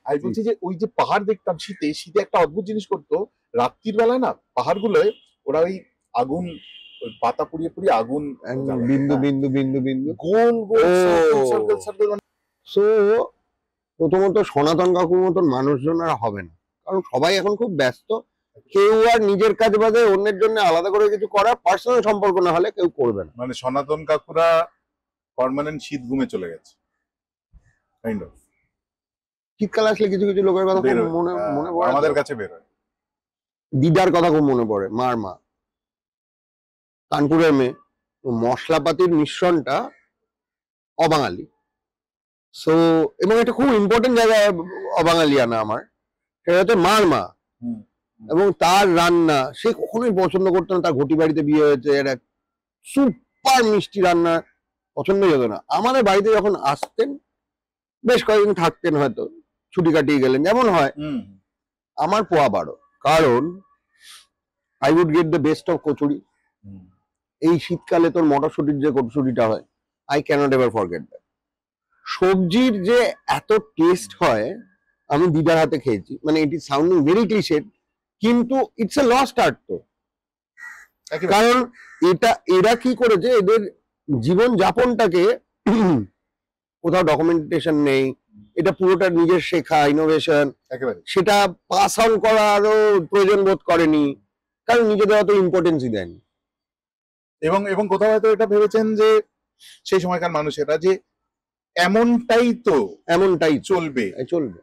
আমি বলছি যে ওই যে পাহাড় দেখতাম শীতে, শীতে একটা অদ্ভুত জিনিস করতো, রাত্রির বেলায় না পাহাড়গুলোয় ওরা ওই আগুন, ওই পাতা পুড়িয়ে পুড়িয়ে আগুন জ্বালাতো, বিন্দু হ্যাঁ। বিন্দু বিন্দু বিন্দু গোল গোল সার্কেল সার্কেল সার্কেল, মানে সো প্রথমত সনাতন কাকুর মতন মানুষজন আর হবে না, কারণ সবাই এখন খুব ব্যস্ত। কেউ আর নিজের কাজ বাদে অন্যের জন্য আলাদা করে কিছু করার পার্সোনাল সম্পর্ক না হলে কেউ করবে না। মানে সনাতন কাকুরা পার্মানেন্ট শীত ঘুমে চলে গেছে কাইন্ড অফ। শীতকাল আসলে কিছু কিছু লোকের কথা খুব মনে মনে পড়ে, আমাদের কাছে বের হয়। দিদার কথা খুব মনে পড়ে, মার মা কানপুরের মেয়ে, মশলাপাতির মিশ্রণটা অবাঙালি। সো এবং এটা খুব ইম্পর্টেন্ট জায়গায় অবাঙালিয়ানা আমার, সেটা হচ্ছে মার মা। এবং তার রান্না সে কখনোই পছন্দ করতো না, তার ঘটি বাড়িতে বিয়ে হয়েছে, এটা সুপার মিষ্টি রান্না পছন্দই হতো না। আমাদের বাড়িতে যখন আসতেন বেশ কয়েকদিন থাকতেন, হয়তো ছুটি কাটিয়ে গেলেন, যেমন হয়, আমার পোয়া বারো, কারণ I would get the best of kachori. এই শীতকালে তোর মটরশুটির যে কচুরিটা হয়, I can't ever forget that. সবজির যে এত টেস্ট হয় আমি দিদার হাতে খেয়েছি, মানে ইট ইজ সাউন্ডিং ভেরি ক্লিশেড, কিন্তু ইটস এ লস্ট আর্ট। তো কারণ এরা কি করেছে, এদের জীবন যাপনটাকে কোথাও ডকুমেন্টেশন নেই, এটা পুরোটা নিজের শেখা ইনোভেশন, সেটা পাস অন করারও প্রয়োজন বোধ করেনি, কারণ নিজেদের অত ইম্পর্টেন্সই দেয়নি। এবং এবং কোথাও হয়তো এটা ভেবেছেন যে সেই সময়কার মানুষেরা যে এমনটাই চলবে চলবে,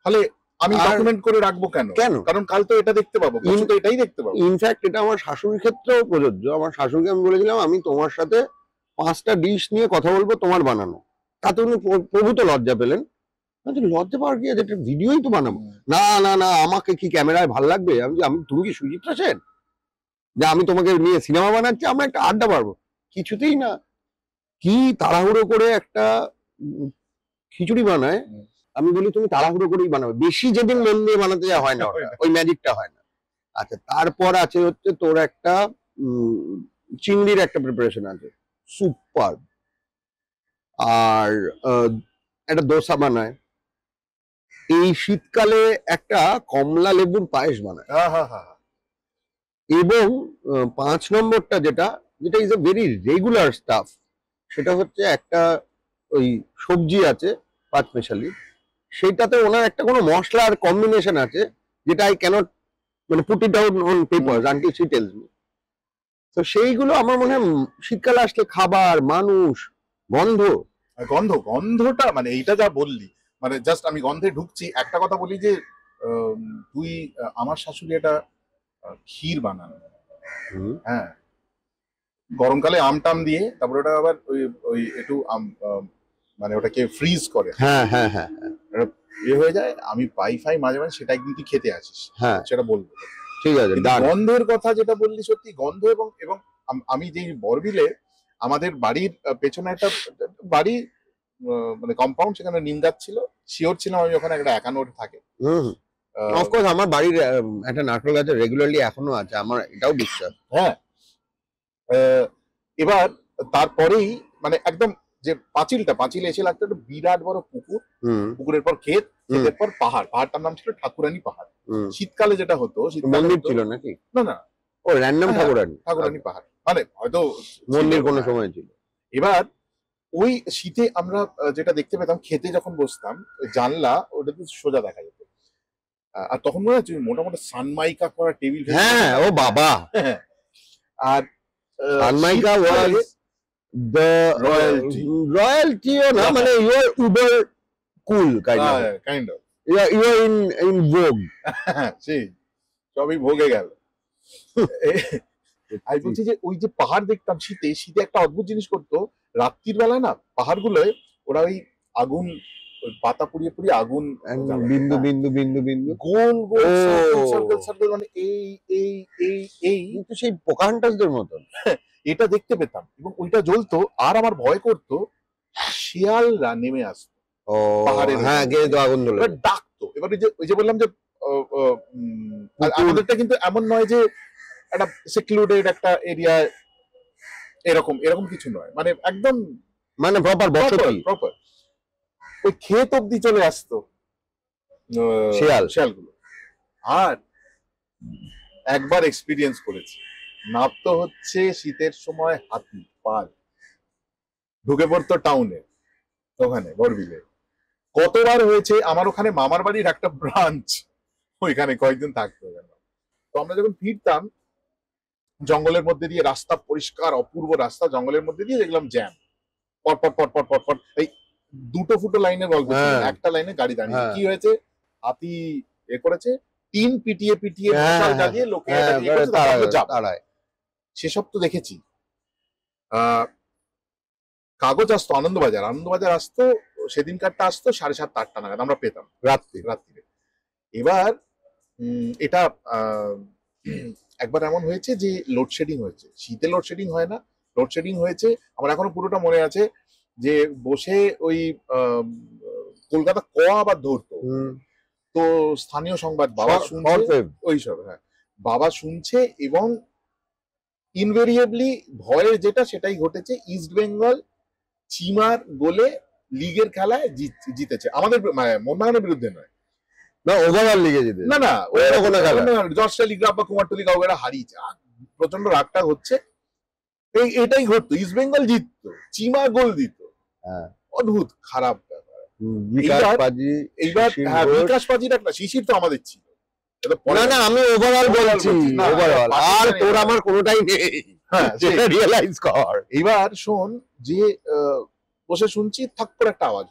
তাহলে আমি ডকুমেন্ট করে রাখবো কেন, কারণ কাল তো এটা দেখতে পাবো, তো এটাই দেখতে পাবো। ইনফ্যাক্ট এটা আমার শাশুড়ির ক্ষেত্রেও প্রযোজ্য। আমার শাশুড়িকে আমি বলেছিলাম আমি তোমার সাথে 5টা ডিশ নিয়ে কথা বলবো তোমার বানানো, তাতে উনি প্রভূত লজ্জা পেলেন। লজ্জা পাওয়ার কি আছে, একটা ভিডিওই তো বানাবো। না না না, আমাকে কি ক্যামেরায় ভাল লাগবে? আমি তুমি কি সুচিত্রা সেন যে আমি তোমাকে নিয়ে সিনেমা বানাচ্ছি? আমরা একটা আড্ডা পারবো? কিছুতেই না। কি তাড়াহুড়ো করে একটা খিচুড়ি বানায়, আমি বলি তুমি তাড়াহুড়ো করেই বানাবে, বেশি যেদিন মন দিয়ে বানাতে যা হয় না, ওই ম্যাজিকটা হয় না। আচ্ছা, তারপর আছে হচ্ছে তোর একটা চিংড়ির একটা প্রিপারেশন আছে, সুপার। আর একটা দোসা বানায়। এই শীতকালে একটা কমলা লেবুর পায়েস বানায়। এবং 5 নম্বরটা যেটা is a very regular staff, সেটা হচ্ছে একটা ওই সবজি আছে পাঁচমেশালি, সেটাতে ওনার একটা কোনো মশলার কম্বিনেশন আছে যেটা আই ক্যানট মানে put it out on paper until she tales me. তো সেইগুলো আমার মনে হয় শীতকালে আসলে খাবার, মানুষ, গন্ধটা মানে এইটা যা বললি, মানে জাস্ট আমি গন্ধে ঢুকছি। একটা কথা বলি যে তুই আমার শাশুড়ি এটা ক্ষীর বানান, হ্যাঁ, গরমকালে আম টাম দিয়ে, তারপরে ওটা আবার ওই ওই একটু মানে ওটাকে ফ্রিজ করে, হ্যাঁ হ্যাঁ হ্যাঁ, হয়ে যায়। আমি পাই মাঝে মাঝে, সেটা একদিন তুই খেতে আসিস, হ্যাঁ সেটা বলবো। ঠিক আছে। গন্ধের কথা যেটা বললি, সত্যি গন্ধ। এবং এবং আমি যে বরবিলে আমাদের বাড়ির পেছনে একটা বাড়ি, মানে কম্পাউন্ড, সেখানে নিম গাছ ছিল। শিওর ছিলাম আমি ওখানে একটা একানোর থাকে। অফকোর্স আমার বাড়ির একটা নারকেল গাছ রেগুলারলি এখনো আছে, আমার এটাও বিশ্বাস। হ্যাঁ, এবার তারপরেই মানে একদম যে পাঁচিলে এসে লাগতো একটা বিরাট বড় পুকুর, পুকুরের পর ক্ষেতের পর পাহাড়টার নাম ছিল ঠাকুরানী পাহাড়। শীতকালে যেটা হতো, মন্দির ছিল নাকি? না না, ও র্যান্ডম ঠাকুরানী পাহাড়, মানে হয়তো মন্দির কোনো সময় ছিল। এবার ওই শীতে আমরা যেটা দেখতে পেতাম, খেতে যখন বসতাম, জানলা ওটা সোজা দেখা যেত। আর তখন মনে হচ্ছে মোটামুটি সানমাইকা করা টেবিল। হ্যাঁ, ও বাবা। আর সানমাইকা ওয়াজ দ্য রয়্যালটি, না মানে you are uber cool kind of, you are in vogue. সেই সবই ভোগে গেল। আমি বলছি যে ওই যে পাহাড় দেখতাম শীতে, শীতে একটা অদ্ভুত জিনিস করতো, রাত্রির বেলায় না পাহাড়গুলোয় ওরা ওই আগুন, ওই পাতা পুড়িয়ে পুড়িয়ে আগুন, বিন্দু বিন্দু বিন্দু বিন্দু, গোল গোল সার্কেল সার্কেল, মানে এই এই এই এই কিন্তু সেই পোকাহান্টাসদের মতন এটা দেখতে পেতাম। এবং ওইটা জ্বলতো, আর আমার ভয় করতো শিয়ালরা নেমে আসতো পাহাড়ের, হ্যাঁ গিয়ে তো আগুন ধরে ডাকতো। এবার ওই যে বললাম যে আমাদেরটা কিন্তু এমন নয় যে একটা সিকিউরিটেড একটা এরিয়া, এরকম কিছু নয়, মানে একদম মানে প্রপার ওই ক্ষেত অব্দি চলে আসতো। শিয়ালগুলো। আর একবার এক্সপিরিয়েন্স করেছি, নামতো হচ্ছে শীতের সময় হাতি পাল, ঢুকে পড়তো টাউনে, ওখানে বড়বিলে। কতবার হয়েছে, আমার ওখানে মামার বাড়ির একটা ব্রাঞ্চ, ওইখানে কয়েকদিন থাকতো ওখানে। তো আমরা যখন ফিরতাম জঙ্গলের মধ্যে দিয়ে, রাস্তা পরিষ্কার অপূর্ব রাস্তা, জঙ্গলের মধ্যে দিয়ে দেখলাম জ্যাম, পট পট পট পট পট পট, এই দুটো ফুটো লাইনের গল্প ছিল না, হ্যাঁ। একটা লাইনে গাড়ি দাঁড়িয়ে। হ্যাঁ। কি হয়েছে, হাতি এ করেছে, টিন পিটিয়ে পিটিয়ে হ্যাঁ, মশাল হ্যাঁ, জ্বালিয়ে লোকে হ্যাঁ, এটা ইয়ে করেছে, তারপর আমরা যাবো। তাড়ায়। সেসব তো দেখেছি। কাগজ আসতো, আনন্দবাজার আনন্দবাজার আসতো, সেদিনকারটা আসতো 7:30-8টা নাগাদ, আমরা পেতাম রাত্রিরে। এবার এটা একবার এমন হয়েছে যে লোডশেডিং হয়েছে, শীতে লোডশেডিং হয় না, লোডশেডিং হয়েছে। আমার এখনো পুরোটা মনে আছে যে বসে ওই কলকাতা ক আবার ধরতো, তো স্থানীয় সংবাদ বাবা শুনছে, ওইসব, হ্যাঁ বাবা শুনছে, এবং ইনভেরিয়েবলি ভয়ের যেটা সেটাই ঘটেছে। ইস্ট বেঙ্গল চিমার গোলে লিগের খেলায় জিতেছে, আমাদের মোহনবাগানের বিরুদ্ধে নয়, না ওভারঅল লিগে জিতে, না না জর্জটা লিগ বা কুমারটুলি কাউ এরা হারিয়েছে, প্রচন্ড রাগটা হচ্ছে। এটাই ঘটতো, ইস্ট বেঙ্গল জিততো, চিমা গোল দিত, অদ্ভুত খারাপ ব্যাপার। এইবার হ্যাঁ, বিকাশ পাজির একটা শিশির তো আমাদের ছিল। না না, আমি ওভারঅল বলছি, ওভারঅল, আর তোর আমার কোনোটাই নেই, হ্যাঁ সেটা রিয়েলাইজ কর। এইবার শোন যে বসে শুনছি, থাক করে একটা আওয়াজ,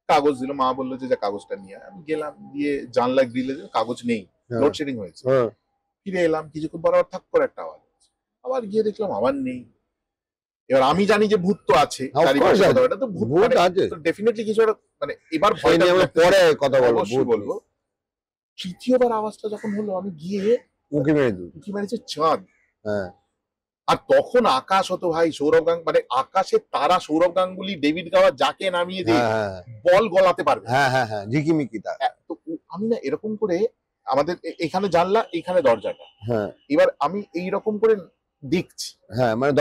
কাগজ দিল, মা বললো যে যা কাগজটা নিয়ে। আমি গেলাম, গিয়ে জানলা গ্রিলে কাগজ নেই, লোডশেডিং হয়েছে। ফিরে এলাম, কিছুক্ষণ পর আবার থাক করে একটা আওয়াজ, আবার গিয়ে দেখলাম আবার নেই। এবার আমি জানি যে ভূত তো আছে, তো ভূত আছে ডেফিনেটলি কিছু একটা, মানে এবার পরে কথা বলবো। তৃতীয়বার আওয়াজটা যখন হলো, আমি গিয়ে উঁকি মেরেছে চাঁদ। আর তখন আকাশ হতো ভাই, সৌরভ গাঙ্গুলি, মানে আকাশের তারা সৌরভ গাঙ্গুলি, ডেভিড গাওয়ার যাকে নামিয়ে দিয়ে বল গলাতে পারবে, ঝিকিমিকি। তো আমি না এরকম করে, আমাদের এখানে জানলা, এইখানে দরজাটা, এবার আমি এইরকম করে দেখছি, মানে